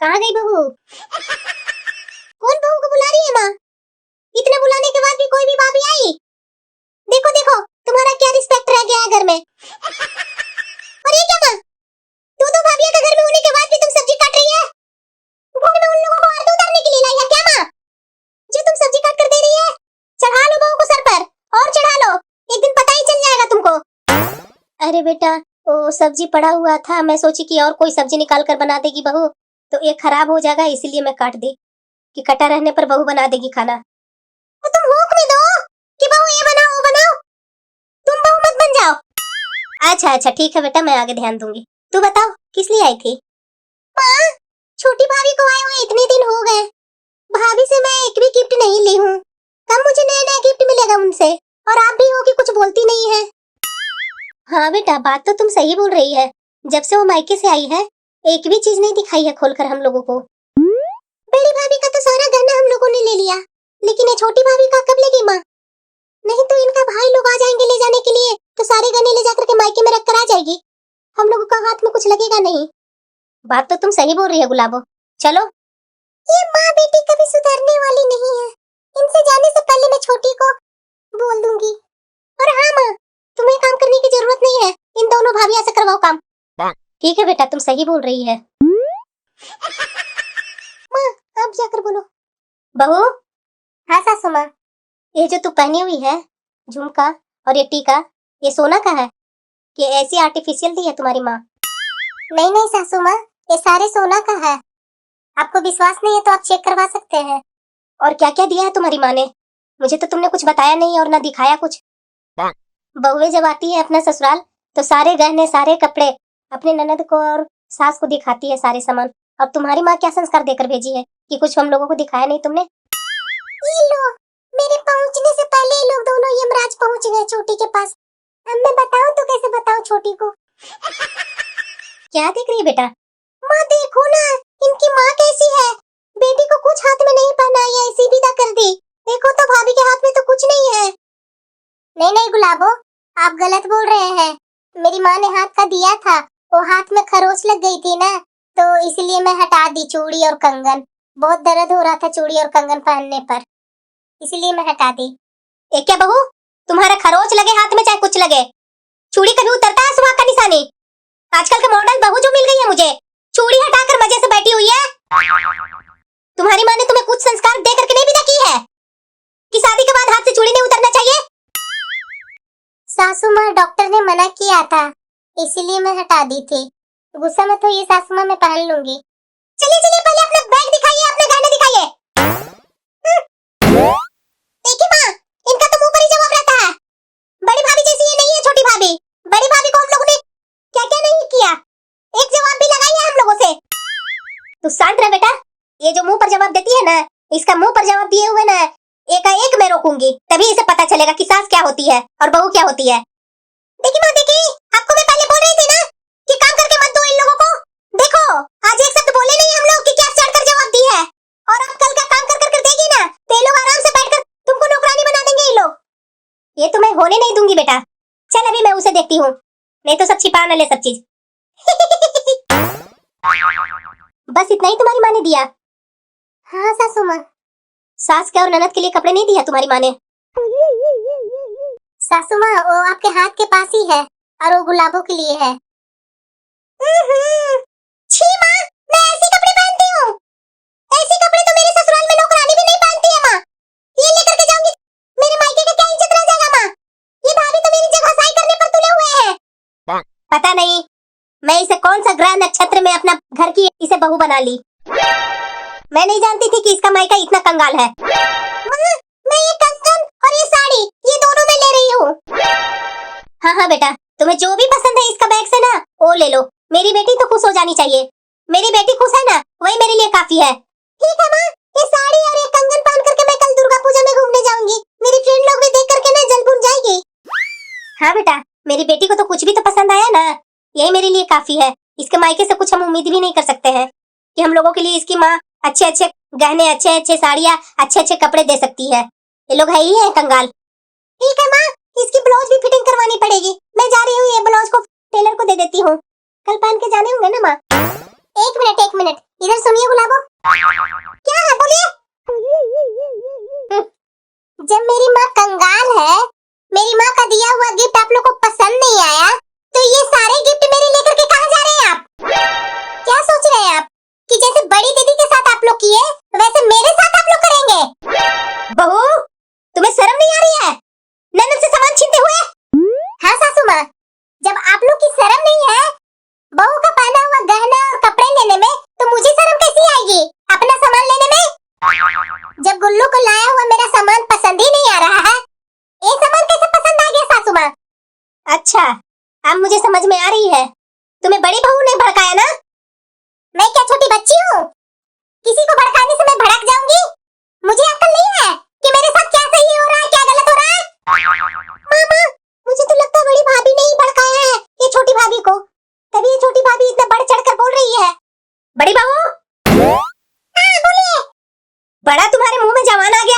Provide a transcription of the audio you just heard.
कहाँ गई बहू? कौन बहू को बुला रही है माँ? इतने बुलाने के बाद भी कोई भी भाभी आई? देखो देखो तुम्हारा क्या रिस्पेक्ट रह गया है घर में। और ये क्या माँ, तू तो भाभी का घर में होने के बाद भी तुम सब्जी काट रही है? घर में उन लोगों को आलू उतारने के लिए लाई है क्या माँ? जो तुम सब्जी काट कर दे रही है, चढ़ा लो बहू को सर पर और चढ़ा लो, एक दिन पता ही चल जाएगा तुमको। अरे बेटा वो सब्जी पड़ा हुआ था, मैं सोची कि और कोई सब्जी निकाल कर बना देगी बहू, तो ये खराब हो जाएगा इसलिए मैं काट दी कि कटा रहने पर बहू बना देगी खाना। तो तुम हुक्म दो कि बहू ये बनाओ वो बनाओ, तुम बहू मत बन जाओ। अच्छा अच्छा ठीक है बेटा, मैं आगे ध्यान दूंगी। तू बताओ किस लिए आई थी? माँ, छोटी भाभी को आए हुए इतने दिन हो गए, भाभी से मैं एक भी गिफ्ट नहीं ली हूँ, कब मुझे नया नया गिफ्ट मिलेगा उनसे? और आप भी हो कि कुछ बोलती नहीं है। हाँ बेटा बात तो तुम सही बोल रही है, जब से वो मायके से आई है एक भी चीज नहीं दिखाई है खोलकर हम लोगों को। बड़ी भाभी का तो सारा गहना हम लोगों ने ले लिया, लेकिन ये छोटी भाभी का कब लेगी माँ? नहीं तो इनका भाई लोग आ जाएंगे ले जाने के लिए, तो सारे गहने ले जाकर के मायके में रख कर आ जाएगी, हम लोगों का हाथ में कुछ लगेगा नहीं। बात तो तुम सही बोल रही है गुलाबो, चलो। ये माँ बेटी कभी सुधरने वाली नहीं है, इनसे जाने से पहले मैं छोटी को बोल दूंगी। और हाँ माँ, तुम्हें काम करने की जरूरत नहीं है, इन दोनों भाभियों से करवाओ काम। ठीक है बेटा तुम सही बोल रही है। माँ आप जाकर बोलो। बहू। हाँ सासू माँ। ये जो तू पहनी हुई है झुमका और ये टीका, ये सोना का है कि ऐसी आर्टिफिशियल दी है तुम्हारी माँ? नहीं नहीं सासू माँ, ये सारे सोना का है, आपको विश्वास नहीं है तो आप चेक करवा सकते हैं। और क्या क्या दिया है तुम्हारी माँ ने? मुझे तो तुमने कुछ बताया नहीं और ना दिखाया कुछ। बहुएं जब आती है अपना ससुराल तो सारे गहने सारे कपड़े अपने ननद को और सास को दिखाती है सारे सामान, और तुम्हारी माँ क्या संस्कार देकर भेजी है कि कुछ हम लोगों को दिखाया नहीं तुमने? ये लो, मेरे पहुंचने से पहले ये लोग दोनों यमराज पहुंच गए छोटी के पास। अब मैं बताऊं तो कैसे बताऊं छोटी को? क्या देख रही है बेटा? माँ देखो ना, इनकी माँ कैसी है, बेटी को कुछ हाथ में नहीं पहनाई है, ऐसी विदा कर दी। देखो तो भाभी के हाथ में तो कुछ नहीं है। नहीं नहीं गुलाबो, आप गलत बोल रहे हैं, मेरी माँ ने हाथ का दिया था, वो हाथ में खरोच लग गई थी ना, तो इसलिए मैं हटा दी चूड़ी और कंगन, बहुत दर्द हो रहा था चूड़ी और कंगन पहनने पर, इसलिए मैं हटा दी। एक क्या बहू, तुम्हारा खरोच लगे हाथ में चाहे कुछ लगे, चूड़ी कभी उतरता है सुहाग का निशानी? आजकल के मॉडल बहू जो मिल गई है मुझे, चूड़ी हटाकर मजे से बैठी हुई है। तुम्हारी माँ ने तुम्हें कुछ संस्कार दे करके नहीं विदा की है कि शादी के बाद हाथ से चूड़ी नहीं उतरना चाहिए? सासू माँ डॉक्टर ने मना किया था, इसीलिए मैं हटा दी थी। गुस्सा मत होइए सासू माँ, मैं पहन लूंगी। चलिए चलिए पहले अपना बैग दिखाइए, अपने गहने दिखाइए। देखिए माँ, इनका तो मुंह पर ही जवाब रहता है, बड़ी भाभी जैसी ये नहीं है छोटी भाभी। बड़ी भाभी को हम लोगों ने क्या क्या नहीं किया, एक जवाब भी लगाई है हम लोगों से। तू शांत रह बेटा, ये जो मुंह पर जवाब देती है ना, इसका मुंह पर जवाब दिए हुए ना एक मैं रोकूंगी, तभी इसे पता चलेगा कि सास क्या होती है और बहू क्या होती है। देखी माँ देखी, आपको मैं पहले बोल रही थी ना कि काम करके मत दो इन लोगों को। देखो आज एक शब्द बोले नहीं हम लोग कि क्या चढ़कर जवाब दी है, और अब कल का काम कर देगी ना तो ये लोग आराम से बैठकर तुमको नौकरानी बना देंगे ये लोग। ये तो मैं होने नहीं दूंगी बेटा, चल अभी मैं उसे देखती हूँ, नहीं तो सब छिपा न ले सब चीज। बस इतना ही तुम्हारी माँ ने दिया? हाँ सासू माँ। सास के और ननद के लिए कपड़े नहीं दिया तुम्हारी माँ ने? सासू माँ वो आपके हाथ के पास ही है, और वो गुलाबों के लिए है। छी माँ, मैं ऐसे कपड़े पहनती हूँ, ऐसे कपड़े तो मेरे ससुराल में नौकरानी भी नहीं पहनती है माँ, ये लेकर के जाऊंगी मेरे मायके का क्या इज्जत रह जाएगा माँ? ये भाभी तो मेरी जगह साई करने पर तुले हुए हैं। पता नहीं मैं इसे कौन सा ग्रह नक्षत्र में अपना घर की इसे बहू बना ली, मैं नहीं जानती थी कि इसका मायका इतना कंगाल है। माँ, मैं ये कंगन और ये साड़ी ये दोनों में ले रही हूँ। हाँ हाँ बेटा, तुम्हें जो भी पसंद है इसका बैग से ना वो ले लो, मेरी बेटी तो खुश हो जानी चाहिए, मेरी बेटी खुश है ना वही मेरे लिए काफी है। ठीक है माँ, ये साड़ी और ये कंगन पहन करके मैं कल दुर्गा पूजा में घूमने जाऊंगी, मेरी फ्रेंड लोग भी देख करके ना जल भुन जाएगी। हाँ बेटा, मेरी बेटी को तो कुछ भी तो पसंद आया ना, यही मेरे लिए काफी है, इसके मायके से कुछ हम उम्मीद भी नहीं कर सकते हैं कि हम लोगों के लिए इसकी माँ अच्छे अच्छे गहने अच्छे अच्छे साड़ियाँ अच्छे अच्छे कपड़े दे सकती है, ये लोग है ही है कंगाल। ठीक है माँ, इसकी ब्लाउज भी फिटिंग करवानी पड़ेगी, मैं जा रही हूँ, ये ब्लाउज को टेलर को दे देती हूँ, कल पहन के जाने होंगे ना माँ? एक मिनट इधर सुनिए गुलाबो। क्या है बोलिए। जब मेरी माँ कंगाल है, मेरी माँ का दिया हुआ गिफ्ट आप लोग को पसंद नहीं आया, तो ये सारे गिफ्ट मेरे लेकर के कहाँ जा रहे हैं आप? क्या सोच रहे हैं आप कि जैसे बड़ी दीदी के साथ आप लोग किए वैसे मेरे साथ आप लोग करेंगे? बहू, तुम्हें शर्म नहीं आ रही है ननद से सामान छीनते हुए? हाँ सासू माँ, जब आप लोग की शर्म नहीं है बहू का पहना हुआ गहना और कपड़े लेने में, तो मुझे शर्म कैसी आएगी अपना सामान लेने में? जब गुल्लू को लाया हुआ मेरा सामान पसंद ही नहीं आ रहा है, ये सामान कैसे पसंद आ गया सासू माँ? अच्छा, अब मुझे समझ में आ रही है, तुम्हें बड़ी बहू ने भड़काया ना? मैं क्या छोटी बच्ची हूँ? किसी को भड़काने से मैं भड़क जाऊंगी? मुझे अक्ल नहीं है कि मेरे साथ क्या सही हो रहा है क्या गलत हो रहा है? मामा, मुझे तो लगता है बड़ी भाभी ने ही भड़काया है ये छोटी भाभी को, तभी ये छोटी भाभी इतना बढ़ चढ़ कर बोल रही है। बड़ी बहू, हाँ बोलिए। बड़ा तुम्हारे मुंह में जवान आ गया